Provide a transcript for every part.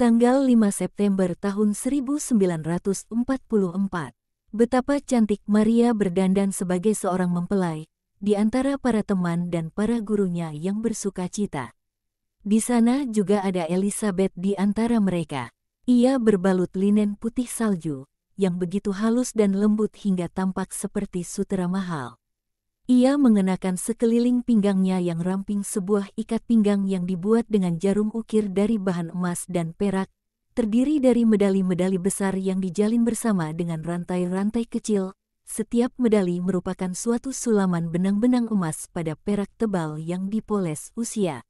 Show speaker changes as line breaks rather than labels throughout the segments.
Tanggal 5 September tahun 1944. Betapa cantik Maria berdandan sebagai seorang mempelai, di antara para teman dan para gurunya yang bersuka cita. Di sana juga ada Elizabeth di antara mereka. Ia berbalut linen putih salju, yang begitu halus dan lembut hingga tampak seperti sutera mahal. Ia mengenakan sekeliling pinggangnya yang ramping sebuah ikat pinggang yang dibuat dengan jarum ukir dari bahan emas dan perak, terdiri dari medali-medali besar yang dijalin bersama dengan rantai-rantai kecil. Setiap medali merupakan suatu sulaman benang-benang emas pada perak tebal yang dipoles usia.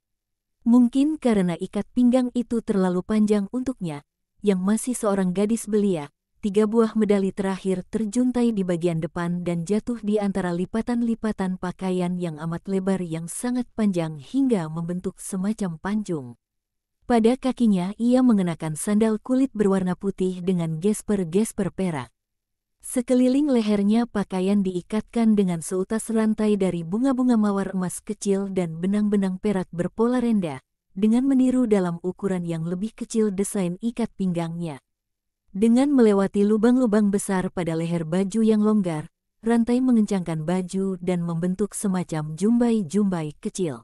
Mungkin karena ikat pinggang itu terlalu panjang untuknya, yang masih seorang gadis belia, 3 buah medali terakhir terjuntai di bagian depan dan jatuh di antara lipatan-lipatan pakaian yang amat lebar yang sangat panjang hingga membentuk semacam pancung. Pada kakinya ia mengenakan sandal kulit berwarna putih dengan gesper-gesper perak. Sekeliling lehernya pakaian diikatkan dengan seutas rantai dari bunga-bunga mawar emas kecil dan benang-benang perak berpola rendah, dengan meniru dalam ukuran yang lebih kecil desain ikat pinggangnya. Dengan melewati lubang-lubang besar pada leher baju yang longgar, rantai mengencangkan baju dan membentuk semacam jumbai-jumbai kecil.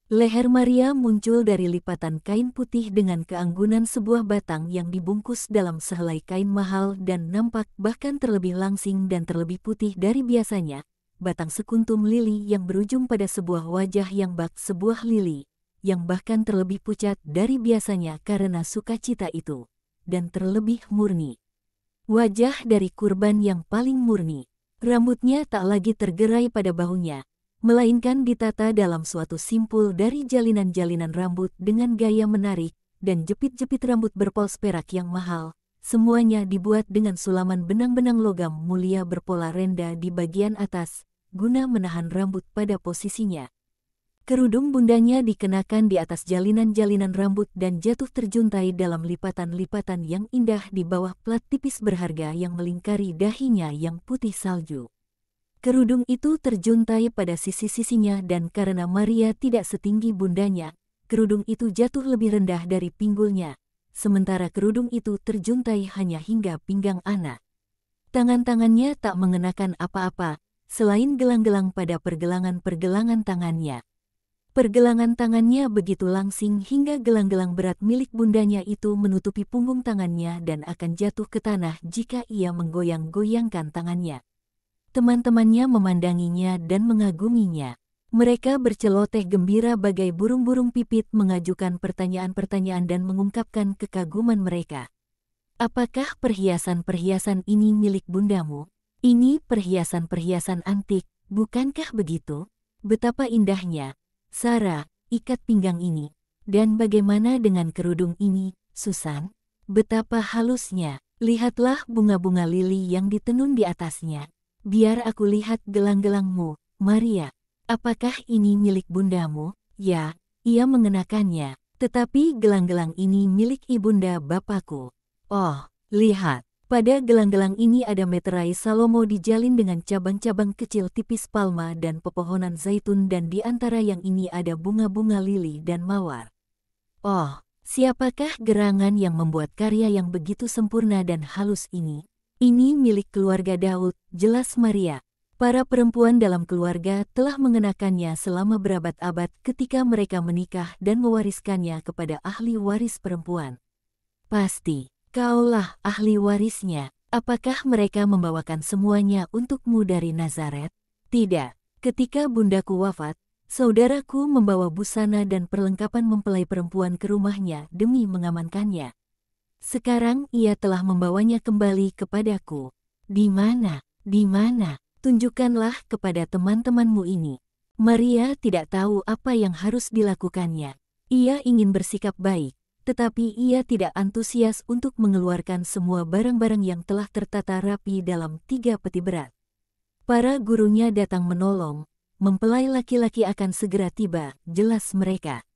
Leher Maria muncul dari lipatan kain putih dengan keanggunan sebuah batang yang dibungkus dalam sehelai kain mahal dan nampak bahkan terlebih langsing dan terlebih putih dari biasanya. Batang sekuntum lili yang berujung pada sebuah wajah yang bak sebuah lili, yang bahkan terlebih pucat dari biasanya karena sukacita itu. Dan terlebih murni. Wajah dari kurban yang paling murni. Rambutnya tak lagi tergerai pada bahunya, melainkan ditata dalam suatu simpul dari jalinan-jalinan rambut dengan gaya menarik, dan jepit-jepit rambut berpols perak yang mahal. Semuanya dibuat dengan sulaman benang-benang logam mulia berpola renda di bagian atas, guna menahan rambut pada posisinya. Kerudung bundanya dikenakan di atas jalinan-jalinan rambut dan jatuh terjuntai dalam lipatan-lipatan yang indah di bawah plat tipis berharga yang melingkari dahinya yang putih salju. Kerudung itu terjuntai pada sisi-sisinya dan karena Maria tidak setinggi bundanya, kerudung itu jatuh lebih rendah dari pinggulnya, sementara kerudung itu terjuntai hanya hingga pinggang Ana. Tangan-tangannya tak mengenakan apa-apa, selain gelang-gelang pada pergelangan-pergelangan tangannya. Pergelangan tangannya begitu langsing hingga gelang-gelang berat milik bundanya itu menutupi punggung tangannya dan akan jatuh ke tanah jika ia menggoyang-goyangkan tangannya. Teman-temannya memandanginya dan mengaguminya. Mereka berceloteh gembira bagai burung-burung pipit mengajukan pertanyaan-pertanyaan dan mengungkapkan kekaguman mereka. Apakah perhiasan-perhiasan ini milik bundamu? Ini perhiasan-perhiasan antik, bukankah begitu? Betapa indahnya, Sarah, ikat pinggang ini. Dan bagaimana dengan kerudung ini, Susan? Betapa halusnya. Lihatlah bunga-bunga lili yang ditenun di atasnya. Biar aku lihat gelang-gelangmu, Maria. Apakah ini milik bundamu? Ya, ia mengenakannya. Tetapi gelang-gelang ini milik ibunda bapakku. Oh, lihat. Pada gelang-gelang ini ada meterai Salomo dijalin dengan cabang-cabang kecil tipis palma dan pepohonan zaitun dan di antara yang ini ada bunga-bunga lili dan mawar. Oh, siapakah gerangan yang membuat karya yang begitu sempurna dan halus ini? Ini milik keluarga Daud, jelas Maria. Para perempuan dalam keluarga telah mengenakannya selama berabad-abad ketika mereka menikah dan mewariskannya kepada ahli waris perempuan. Pasti. Kaulah ahli warisnya. Apakah mereka membawakan semuanya untukmu dari Nazaret? Tidak. Ketika bundaku wafat, saudaraku membawa busana dan perlengkapan mempelai perempuan ke rumahnya demi mengamankannya. Sekarang ia telah membawanya kembali kepadaku. Di mana? Di mana? Tunjukkanlah kepada teman-temanmu ini. Maria tidak tahu apa yang harus dilakukannya. Ia ingin bersikap baik. Tetapi ia tidak antusias untuk mengeluarkan semua barang-barang yang telah tertata rapi dalam 3 peti berat. Para gurunya datang menolong, mempelai laki-laki akan segera tiba, jelas mereka.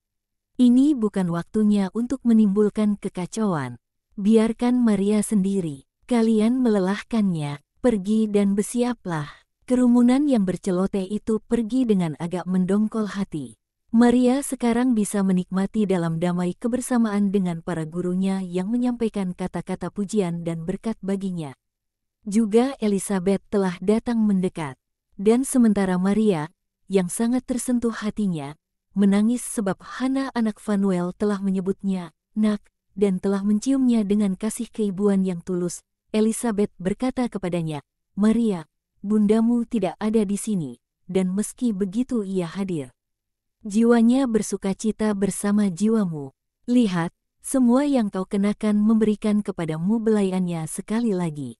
Ini bukan waktunya untuk menimbulkan kekacauan. Biarkan Maria sendiri, kalian melelahkannya, pergi dan bersiaplah. Kerumunan yang berceloteh itu pergi dengan agak mendongkol hati. Maria sekarang bisa menikmati dalam damai kebersamaan dengan para gurunya yang menyampaikan kata-kata pujian dan berkat baginya. Juga Elizabeth telah datang mendekat. Dan sementara Maria, yang sangat tersentuh hatinya, menangis sebab Hana anak Fanuel telah menyebutnya, "Nak," dan telah menciumnya dengan kasih keibuan yang tulus, Elizabeth berkata kepadanya, "Maria, bundamu tidak ada di sini," dan meski begitu ia hadir. Jiwanya bersukacita bersama jiwamu. Lihat, semua yang kau kenakan memberikan kepadamu belayannya sekali lagi.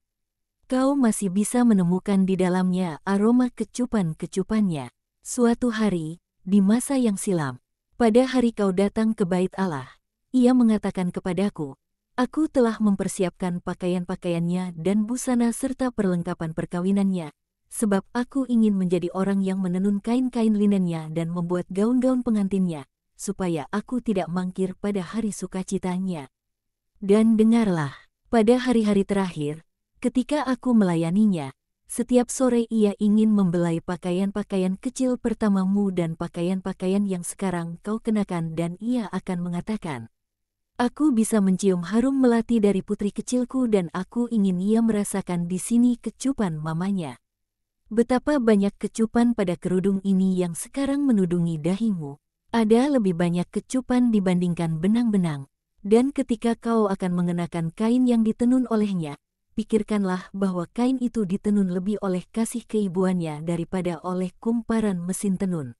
Kau masih bisa menemukan di dalamnya aroma kecupan-kecupannya. Suatu hari, di masa yang silam, pada hari kau datang ke bait Allah, ia mengatakan kepadaku, "Aku telah mempersiapkan pakaian-pakaiannya dan busana serta perlengkapan perkawinannya, sebab aku ingin menjadi orang yang menenun kain-kain linennya dan membuat gaun-gaun pengantinnya, supaya aku tidak mangkir pada hari sukacitanya. Dan dengarlah, pada hari-hari terakhir, ketika aku melayaninya, setiap sore ia ingin membelai pakaian-pakaian kecil pertamamu dan pakaian-pakaian yang sekarang kau kenakan dan ia akan mengatakan, 'Aku bisa mencium harum melati dari putri kecilku dan aku ingin ia merasakan di sini kecupan mamanya.' Betapa banyak kecupan pada kerudung ini yang sekarang menudungi dahimu. Ada lebih banyak kecupan dibandingkan benang-benang. Dan ketika kau akan mengenakan kain yang ditenun olehnya, pikirkanlah bahwa kain itu ditenun lebih oleh kasih keibuannya daripada oleh kumparan mesin tenun.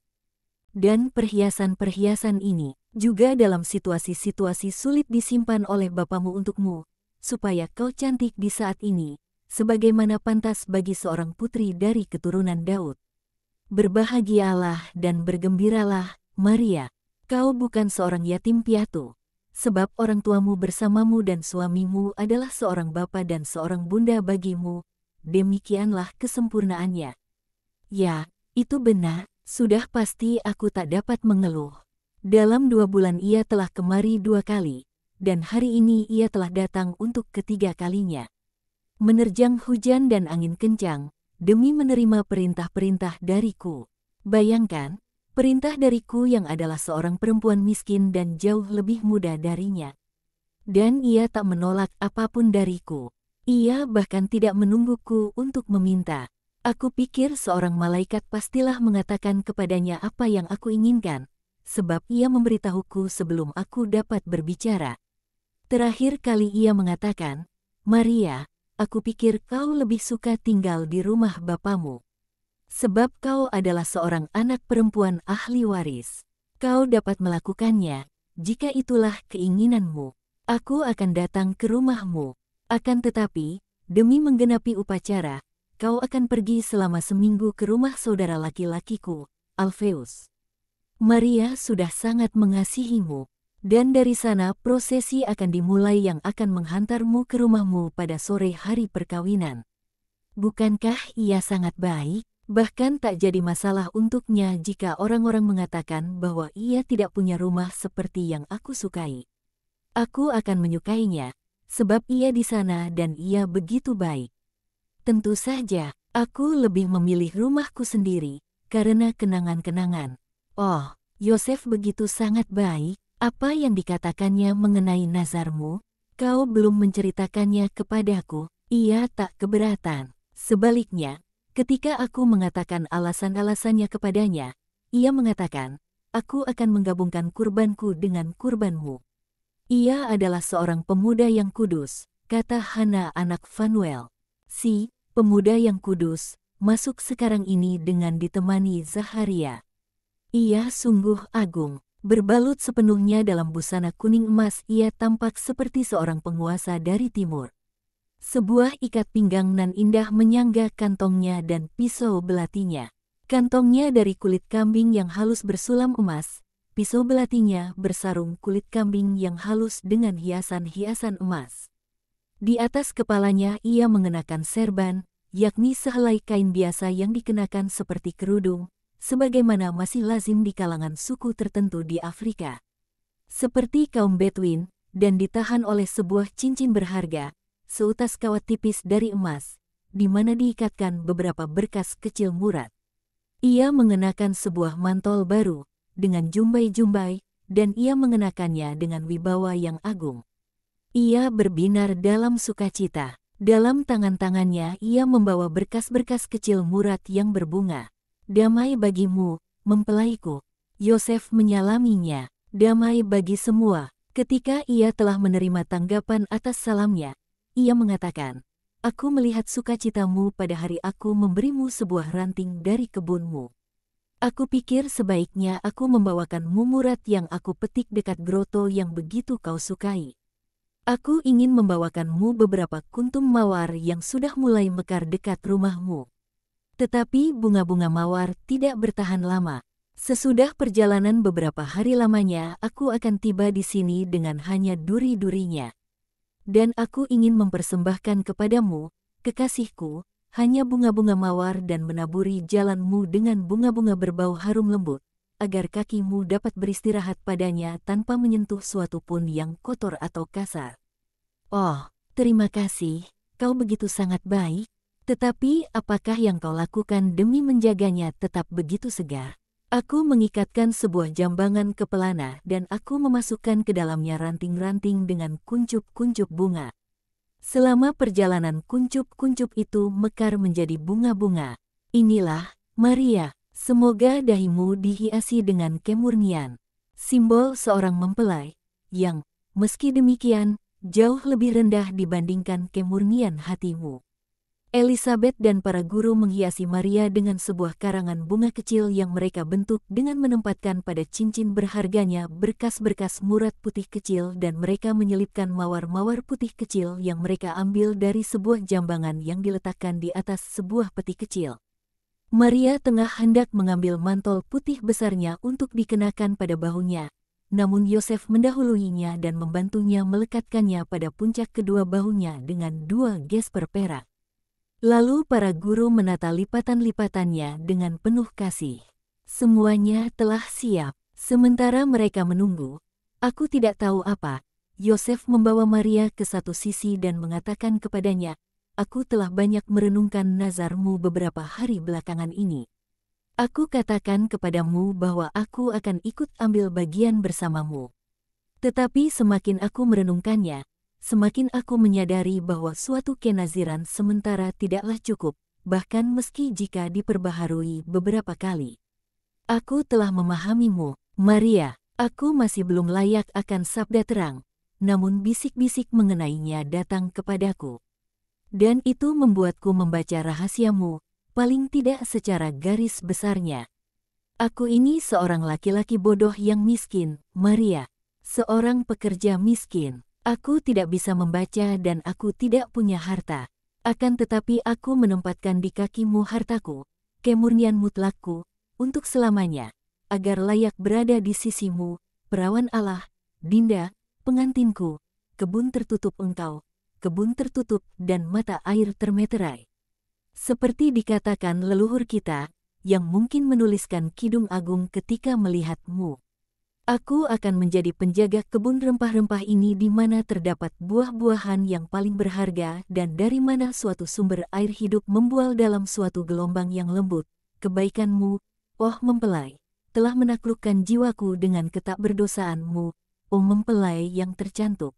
Dan perhiasan-perhiasan ini juga dalam situasi-situasi sulit disimpan oleh bapamu untukmu, supaya kau cantik di saat ini, sebagaimana pantas bagi seorang putri dari keturunan Daud. Berbahagialah dan bergembiralah, Maria. Kau bukan seorang yatim piatu, sebab orang tuamu bersamamu dan suamimu adalah seorang bapa dan seorang bunda bagimu. Demikianlah kesempurnaannya. Ya, itu benar, sudah pasti aku tak dapat mengeluh. Dalam 2 bulan ia telah kemari 2 kali, dan hari ini ia telah datang untuk ketiga kalinya. Menerjang hujan dan angin kencang, demi menerima perintah-perintah dariku. Bayangkan, perintah dariku yang adalah seorang perempuan miskin dan jauh lebih muda darinya. Dan ia tak menolak apapun dariku. Ia bahkan tidak menungguku untuk meminta. Aku pikir seorang malaikat pastilah mengatakan kepadanya apa yang aku inginkan, sebab ia memberitahuku sebelum aku dapat berbicara. Terakhir kali ia mengatakan, "Maria, aku pikir kau lebih suka tinggal di rumah bapamu. Sebab kau adalah seorang anak perempuan ahli waris. Kau dapat melakukannya, jika itulah keinginanmu. Aku akan datang ke rumahmu. Akan tetapi, demi menggenapi upacara, kau akan pergi selama seminggu ke rumah saudara laki-lakiku, Alpheus. Maria sudah sangat mengasihimu. Dan dari sana prosesi akan dimulai yang akan menghantarmu ke rumahmu pada sore hari perkawinan. Bukankah ia sangat baik? Bahkan tak jadi masalah untuknya jika orang-orang mengatakan bahwa ia tidak punya rumah seperti yang aku sukai. Aku akan menyukainya, sebab ia di sana dan ia begitu baik. Tentu saja, aku lebih memilih rumahku sendiri, karena kenangan-kenangan. Oh, Yosef begitu sangat baik. Apa yang dikatakannya mengenai nazarmu? Kau belum menceritakannya kepadaku." Ia tak keberatan. Sebaliknya, ketika aku mengatakan alasan-alasannya kepadanya, ia mengatakan, "Aku akan menggabungkan kurbanku dengan kurbanmu." Ia adalah seorang pemuda yang kudus, kata Hana anak Fanuel. Si pemuda yang kudus masuk sekarang ini dengan ditemani Zaharia. Ia sungguh agung. Berbalut sepenuhnya dalam busana kuning emas, ia tampak seperti seorang penguasa dari timur. Sebuah ikat pinggang nan indah menyangga kantongnya dan pisau belatinya. Kantongnya dari kulit kambing yang halus bersulam emas, pisau belatinya bersarung kulit kambing yang halus dengan hiasan-hiasan emas. Di atas kepalanya ia mengenakan serban, yakni sehelai kain biasa yang dikenakan seperti kerudung, sebagaimana masih lazim di kalangan suku tertentu di Afrika. Seperti kaum Beduin, dan ditahan oleh sebuah cincin berharga, seutas kawat tipis dari emas, di mana diikatkan beberapa berkas kecil murad. Ia mengenakan sebuah mantol baru, dengan jumbai-jumbai, dan ia mengenakannya dengan wibawa yang agung. Ia berbinar dalam sukacita. Dalam tangan-tangannya ia membawa berkas-berkas kecil murad yang berbunga. Damai bagimu, mempelaiku. Yosef menyalaminya. Damai bagi semua. Ketika ia telah menerima tanggapan atas salamnya, ia mengatakan, "Aku melihat sukacitamu pada hari aku memberimu sebuah ranting dari kebunmu. Aku pikir sebaiknya aku membawakanmu murad yang aku petik dekat groto yang begitu kau sukai. Aku ingin membawakanmu beberapa kuntum mawar yang sudah mulai mekar dekat rumahmu." Tetapi bunga-bunga mawar tidak bertahan lama. Sesudah perjalanan beberapa hari lamanya, aku akan tiba di sini dengan hanya duri-durinya. Dan aku ingin mempersembahkan kepadamu, kekasihku, hanya bunga-bunga mawar dan menaburi jalanmu dengan bunga-bunga berbau harum lembut, agar kakimu dapat beristirahat padanya tanpa menyentuh suatu pun yang kotor atau kasar. Oh, terima kasih, kau begitu sangat baik. Tetapi apakah yang kau lakukan demi menjaganya tetap begitu segar? Aku mengikatkan sebuah jambangan ke pelana dan aku memasukkan ke dalamnya ranting-ranting dengan kuncup-kuncup bunga. Selama perjalanan kuncup-kuncup itu mekar menjadi bunga-bunga. Inilah, Maria, semoga dahimu dihiasi dengan kemurnian. Simbol seorang mempelai, yang, meski demikian, jauh lebih rendah dibandingkan kemurnian hatimu. Elizabeth dan para guru menghiasi Maria dengan sebuah karangan bunga kecil yang mereka bentuk dengan menempatkan pada cincin berharganya berkas-berkas murad putih kecil dan mereka menyelipkan mawar-mawar putih kecil yang mereka ambil dari sebuah jambangan yang diletakkan di atas sebuah peti kecil. Maria tengah hendak mengambil mantel putih besarnya untuk dikenakan pada bahunya, namun Yosef mendahuluinya dan membantunya melekatkannya pada puncak kedua bahunya dengan 2 gesper perak. Lalu para guru menata lipatan-lipatannya dengan penuh kasih. Semuanya telah siap. Sementara mereka menunggu, aku tidak tahu apa, Yosef membawa Maria ke satu sisi dan mengatakan kepadanya, "Aku telah banyak merenungkan nazarmu beberapa hari belakangan ini. Aku katakan kepadamu bahwa aku akan ikut ambil bagian bersamamu. Tetapi semakin aku merenungkannya, semakin aku menyadari bahwa suatu kenaziran sementara tidaklah cukup, bahkan meski jika diperbaharui beberapa kali. Aku telah memahamimu, Maria. Aku masih belum layak akan sabda terang, namun bisik-bisik mengenainya datang kepadaku. Dan itu membuatku membaca rahasiamu, paling tidak secara garis besarnya. Aku ini seorang laki-laki bodoh yang miskin, Maria. Seorang pekerja miskin. Aku tidak bisa membaca dan aku tidak punya harta. Akan tetapi aku menempatkan di kakimu hartaku, kemurnian mutlakku, untuk selamanya, agar layak berada di sisimu, perawan Allah, Dinda, pengantinku, kebun tertutup engkau, kebun tertutup dan mata air termeterai. Seperti dikatakan leluhur kita, yang mungkin menuliskan Kidung Agung ketika melihatmu. Aku akan menjadi penjaga kebun rempah-rempah ini di mana terdapat buah-buahan yang paling berharga dan dari mana suatu sumber air hidup membual dalam suatu gelombang yang lembut. Kebaikanmu, oh mempelai, telah menaklukkan jiwaku dengan ketakberdosaanmu, oh mempelai yang tercantik.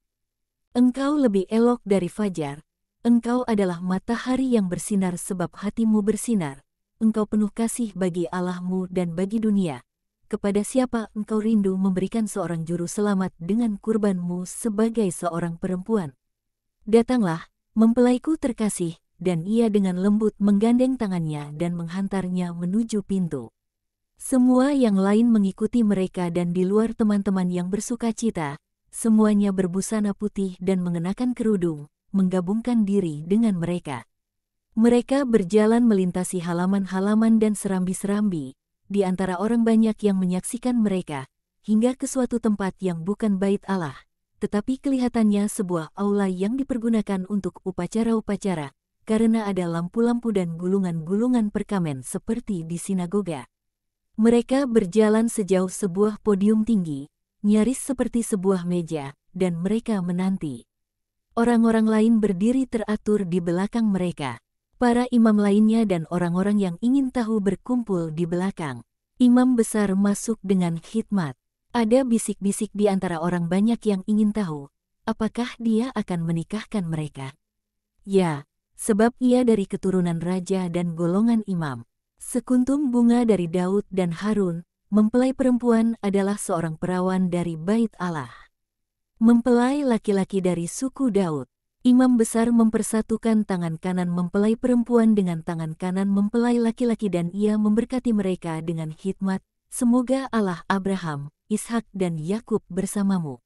Engkau lebih elok dari fajar, engkau adalah matahari yang bersinar sebab hatimu bersinar, engkau penuh kasih bagi Allahmu dan bagi dunia. Kepada siapa engkau rindu memberikan seorang juru selamat dengan kurbanmu sebagai seorang perempuan? Datanglah, mempelaiku terkasih, dan ia dengan lembut menggandeng tangannya dan menghantarnya menuju pintu. Semua yang lain mengikuti mereka dan di luar teman-teman yang bersukacita, semuanya berbusana putih dan mengenakan kerudung, menggabungkan diri dengan mereka. Mereka berjalan melintasi halaman-halaman dan serambi-serambi, di antara orang banyak yang menyaksikan mereka, hingga ke suatu tempat yang bukan bait Allah, tetapi kelihatannya sebuah aula yang dipergunakan untuk upacara-upacara, karena ada lampu-lampu dan gulungan-gulungan perkamen seperti di sinagoga. Mereka berjalan sejauh sebuah podium tinggi, nyaris seperti sebuah meja, dan mereka menanti. Orang-orang lain berdiri teratur di belakang mereka. Para imam lainnya dan orang-orang yang ingin tahu berkumpul di belakang. Imam besar masuk dengan khidmat. Ada bisik-bisik di antara orang banyak yang ingin tahu, apakah dia akan menikahkan mereka. Ya, sebab ia dari keturunan raja dan golongan imam. Sekuntum bunga dari Daud dan Harun, mempelai perempuan adalah seorang perawan dari Bait Allah. Mempelai laki-laki dari suku Daud. Imam besar mempersatukan tangan kanan mempelai perempuan dengan tangan kanan mempelai laki-laki dan ia memberkati mereka dengan khidmat, semoga Allah Abraham, Ishak dan Yakub bersamamu.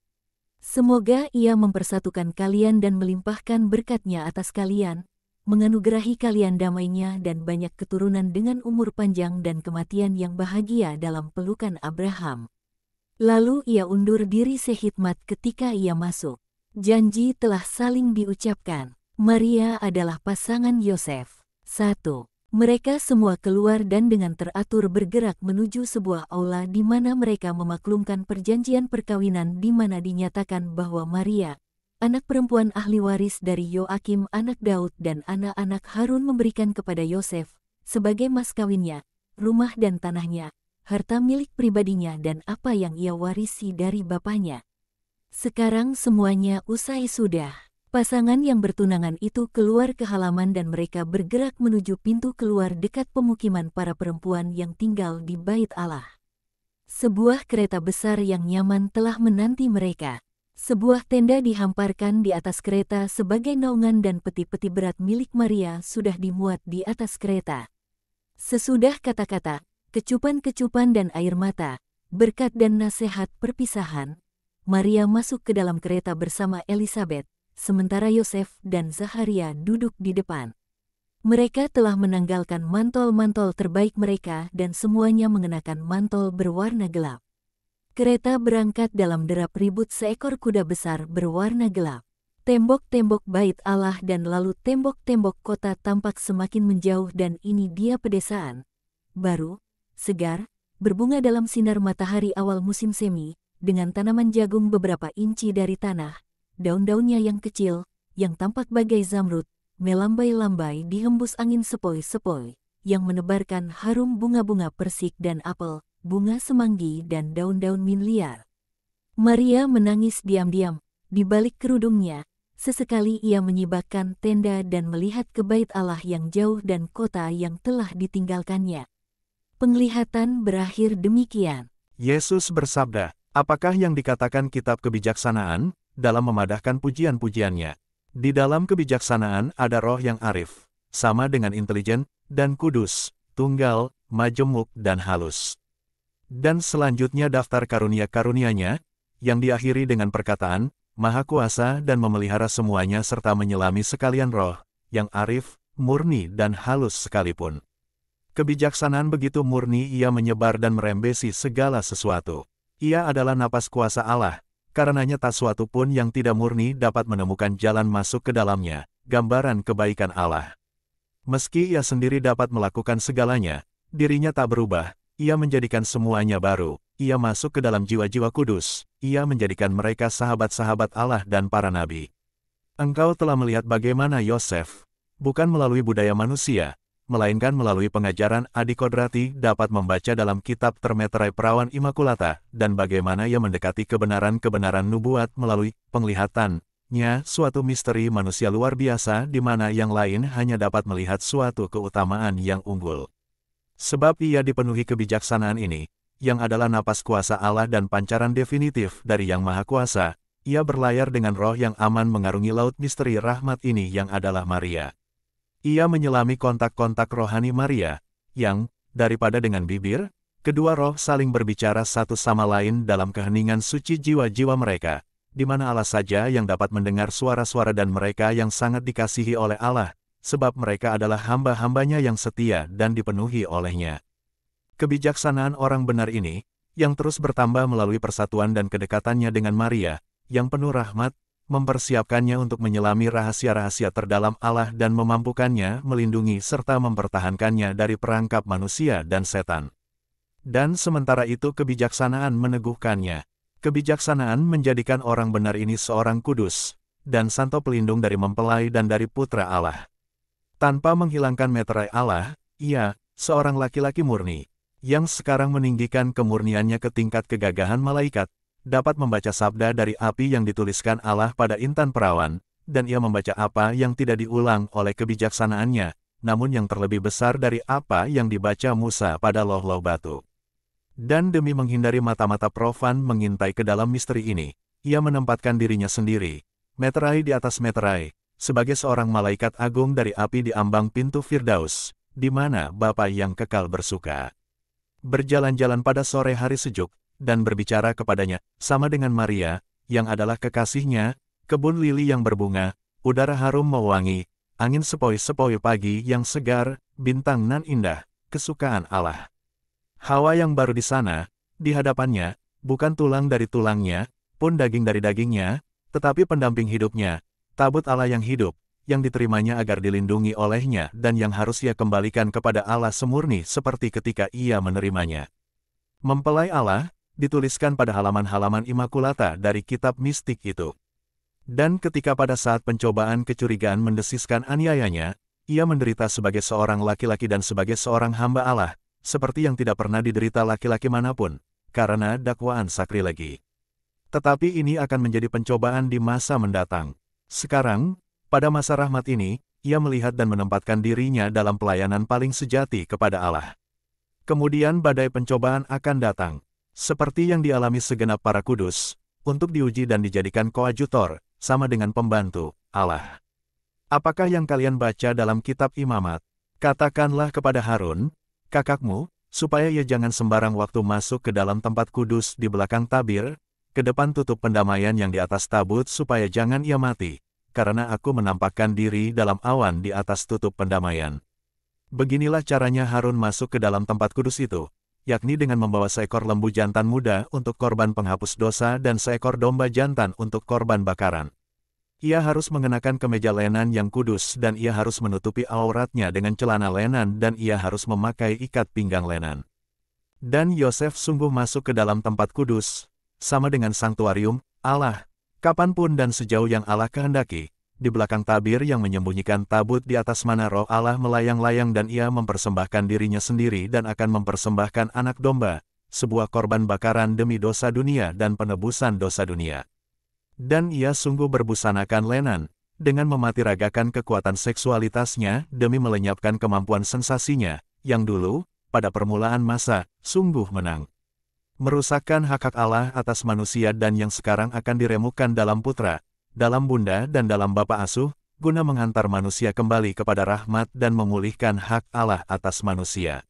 Semoga ia mempersatukan kalian dan melimpahkan berkat-Nya atas kalian, menganugerahi kalian damai-Nya dan banyak keturunan dengan umur panjang dan kematian yang bahagia dalam pelukan Abraham. Lalu ia undur diri sehikmat ketika ia masuk. Janji telah saling diucapkan. Maria adalah pasangan Yosef. 1. Mereka semua keluar dan dengan teratur bergerak menuju sebuah aula di mana mereka memaklumkan perjanjian perkawinan di mana dinyatakan bahwa Maria, anak perempuan ahli waris dari Yoakim anak Daud dan anak-anak Harun memberikan kepada Yosef, sebagai mas kawinnya, rumah dan tanahnya, harta milik pribadinya dan apa yang ia warisi dari bapaknya. Sekarang semuanya usai sudah. Pasangan yang bertunangan itu keluar ke halaman dan mereka bergerak menuju pintu keluar dekat pemukiman para perempuan yang tinggal di Bait Allah. Sebuah kereta besar yang nyaman telah menanti mereka. Sebuah tenda dihamparkan di atas kereta sebagai naungan dan peti-peti berat milik Maria sudah dimuat di atas kereta. Sesudah kata-kata, kecupan-kecupan dan air mata, berkat dan nasihat perpisahan, Maria masuk ke dalam kereta bersama Elizabeth, sementara Yosef dan Zaharia duduk di depan. Mereka telah menanggalkan mantol-mantol terbaik mereka dan semuanya mengenakan mantol berwarna gelap. Kereta berangkat dalam derap ribut seekor kuda besar berwarna gelap. Tembok-tembok Bait Allah dan lalu tembok-tembok kota tampak semakin menjauh dan ini dia pedesaan. Baru, segar, berbunga dalam sinar matahari awal musim semi, dengan tanaman jagung beberapa inci dari tanah, daun-daunnya yang kecil, yang tampak bagai zamrud, melambai-lambai dihembus angin sepoi-sepoi, yang menebarkan harum bunga-bunga persik dan apel, bunga semanggi dan daun-daun min liar. Maria menangis diam-diam, di balik kerudungnya, sesekali ia menyibakkan tenda dan melihat ke Bait Allah yang jauh dan kota yang telah ditinggalkannya. Penglihatan berakhir demikian.
Yesus bersabda, apakah yang dikatakan kitab kebijaksanaan dalam memadahkan pujian-pujiannya? Di dalam kebijaksanaan ada roh yang arif, sama dengan intelijen, dan kudus, tunggal, majemuk dan halus. Dan selanjutnya daftar karunia-karunianya, yang diakhiri dengan perkataan, Maha Kuasa dan memelihara semuanya serta menyelami sekalian roh, yang arif, murni dan halus sekalipun. Kebijaksanaan begitu murni ia menyebar dan merembesi segala sesuatu. Ia adalah napas kuasa Allah, karenanya tak suatu pun yang tidak murni dapat menemukan jalan masuk ke dalamnya, gambaran kebaikan Allah. Meski ia sendiri dapat melakukan segalanya, dirinya tak berubah, ia menjadikan semuanya baru, ia masuk ke dalam jiwa-jiwa kudus, ia menjadikan mereka sahabat-sahabat Allah dan para nabi. Engkau telah melihat bagaimana Yosef, bukan melalui budaya manusia, melainkan melalui pengajaran Adikodrati dapat membaca dalam kitab termeterai perawan Imakulata, dan bagaimana ia mendekati kebenaran-kebenaran nubuat melalui penglihatannya, suatu misteri manusia luar biasa di mana yang lain hanya dapat melihat suatu keutamaan yang unggul. Sebab ia dipenuhi kebijaksanaan ini, yang adalah napas kuasa Allah dan pancaran definitif dari Yang Maha Kuasa, ia berlayar dengan roh yang aman mengarungi laut misteri rahmat ini yang adalah Maria. Ia menyelami kontak-kontak rohani Maria, yang, daripada dengan bibir, kedua roh saling berbicara satu sama lain dalam keheningan suci jiwa-jiwa mereka, di mana Allah saja yang dapat mendengar suara-suara dan mereka yang sangat dikasihi oleh Allah, sebab mereka adalah hamba-hambanya yang setia dan dipenuhi olehnya. Kebijaksanaan orang benar ini, yang terus bertambah melalui persatuan dan kedekatannya dengan Maria, yang penuh rahmat, mempersiapkannya untuk menyelami rahasia-rahasia terdalam Allah dan memampukannya melindungi serta mempertahankannya dari perangkap manusia dan setan. Dan sementara itu kebijaksanaan meneguhkannya. Kebijaksanaan menjadikan orang benar ini seorang kudus, dan santo pelindung dari mempelai dan dari putra Allah. Tanpa menghilangkan meterai Allah, ia, seorang laki-laki murni, yang sekarang meninggikan kemurniannya ke tingkat kegagahan malaikat, dapat membaca sabda dari api yang dituliskan Allah pada intan perawan, dan ia membaca apa yang tidak diulang oleh kebijaksanaannya, namun yang terlebih besar dari apa yang dibaca Musa pada loh-loh batu. Dan demi menghindari mata-mata profan mengintai ke dalam misteri ini, ia menempatkan dirinya sendiri, meterai di atas meterai, sebagai seorang malaikat agung dari api di ambang pintu Firdaus, di mana Bapa yang kekal bersuka. Berjalan-jalan pada sore hari sejuk, dan berbicara kepadanya, sama dengan Maria, yang adalah kekasihnya, kebun lili yang berbunga, udara harum mewangi, angin sepoi-sepoi pagi yang segar, bintang nan indah, kesukaan Allah. Hawa yang baru di sana, di hadapannya, bukan tulang dari tulangnya, pun daging dari dagingnya, tetapi pendamping hidupnya, tabut Allah yang hidup, yang diterimanya agar dilindungi olehnya dan yang harus ia kembalikan kepada Allah semurni seperti ketika ia menerimanya. Mempelai Allah, dituliskan pada halaman-halaman imakulata dari kitab mistik itu. Dan ketika pada saat pencobaan kecurigaan mendesiskan aniayanya, ia menderita sebagai seorang laki-laki dan sebagai seorang hamba Allah, seperti yang tidak pernah diderita laki-laki manapun, karena dakwaan sakrilegi. Tetapi ini akan menjadi pencobaan di masa mendatang. Sekarang, pada masa rahmat ini, ia melihat dan menempatkan dirinya dalam pelayanan paling sejati kepada Allah. Kemudian badai pencobaan akan datang, seperti yang dialami segenap para kudus, untuk diuji dan dijadikan koadjutor, sama dengan pembantu, Allah. Apakah yang kalian baca dalam kitab imamat? Katakanlah kepada Harun, kakakmu, supaya ia jangan sembarang waktu masuk ke dalam tempat kudus di belakang tabir, ke depan tutup pendamaian yang di atas tabut supaya jangan ia mati. Karena aku menampakkan diri dalam awan di atas tutup pendamaian. Beginilah caranya Harun masuk ke dalam tempat kudus itu, yakni dengan membawa seekor lembu jantan muda untuk korban penghapus dosa dan seekor domba jantan untuk korban bakaran. Ia harus mengenakan kemeja lenan yang kudus dan ia harus menutupi auratnya dengan celana lenan dan ia harus memakai ikat pinggang lenan. Dan Yosef sungguh masuk ke dalam tempat kudus, sama dengan sanktuarium Allah, kapanpun dan sejauh yang Allah kehendaki, di belakang tabir yang menyembunyikan tabut di atas mana roh Allah melayang-layang dan ia mempersembahkan dirinya sendiri dan akan mempersembahkan anak domba, sebuah korban bakaran demi dosa dunia dan penebusan dosa dunia. Dan ia sungguh berbusanakan lenan, dengan mematiragakan kekuatan seksualitasnya demi melenyapkan kemampuan sensasinya, yang dulu, pada permulaan masa, sungguh menang. Merusakkan hak-hak Allah atas manusia dan yang sekarang akan diremukkan dalam putra, dalam bunda dan dalam bapa asuh, guna menghantar manusia kembali kepada rahmat dan memulihkan hak Allah atas manusia.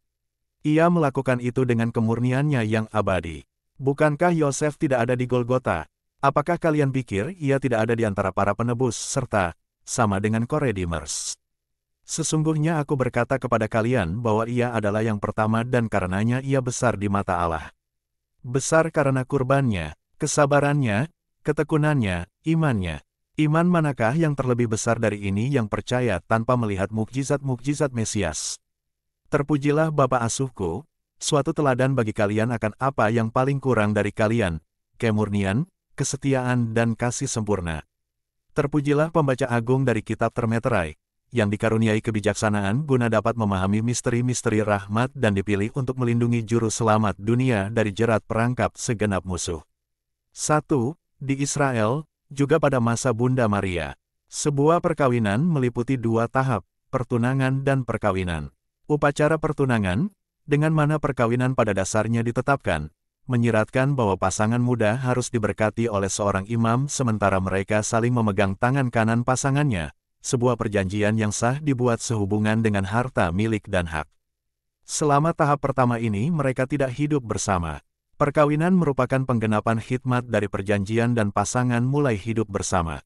Ia melakukan itu dengan kemurniannya yang abadi. Bukankah Yosef tidak ada di Golgota? Apakah kalian pikir ia tidak ada di antara para penebus serta sama dengan Koredimers? Sesungguhnya aku berkata kepada kalian bahwa ia adalah yang pertama dan karenanya ia besar di mata Allah. Besar karena kurbannya, kesabarannya, ketekunannya, imannya. Iman manakah yang terlebih besar dari ini yang percaya tanpa melihat mukjizat-mukjizat Mesias? Terpujilah Bapa asuhku, suatu teladan bagi kalian akan apa yang paling kurang dari kalian, kemurnian, kesetiaan dan kasih sempurna. Terpujilah pembaca agung dari kitab termeterai, yang dikaruniai kebijaksanaan guna dapat memahami misteri-misteri rahmat dan dipilih untuk melindungi juru selamat dunia dari jerat perangkap segenap musuh. 1. Di Israel, juga pada masa Bunda Maria, sebuah perkawinan meliputi 2 tahap, pertunangan dan perkawinan. Upacara pertunangan, dengan mana perkawinan pada dasarnya ditetapkan, menyiratkan bahwa pasangan muda harus diberkati oleh seorang imam sementara mereka saling memegang tangan kanan pasangannya. Sebuah perjanjian yang sah dibuat sehubungan dengan harta milik dan hak. Selama tahap pertama ini mereka tidak hidup bersama. Perkawinan merupakan penggenapan khidmat dari perjanjian dan pasangan mulai hidup bersama.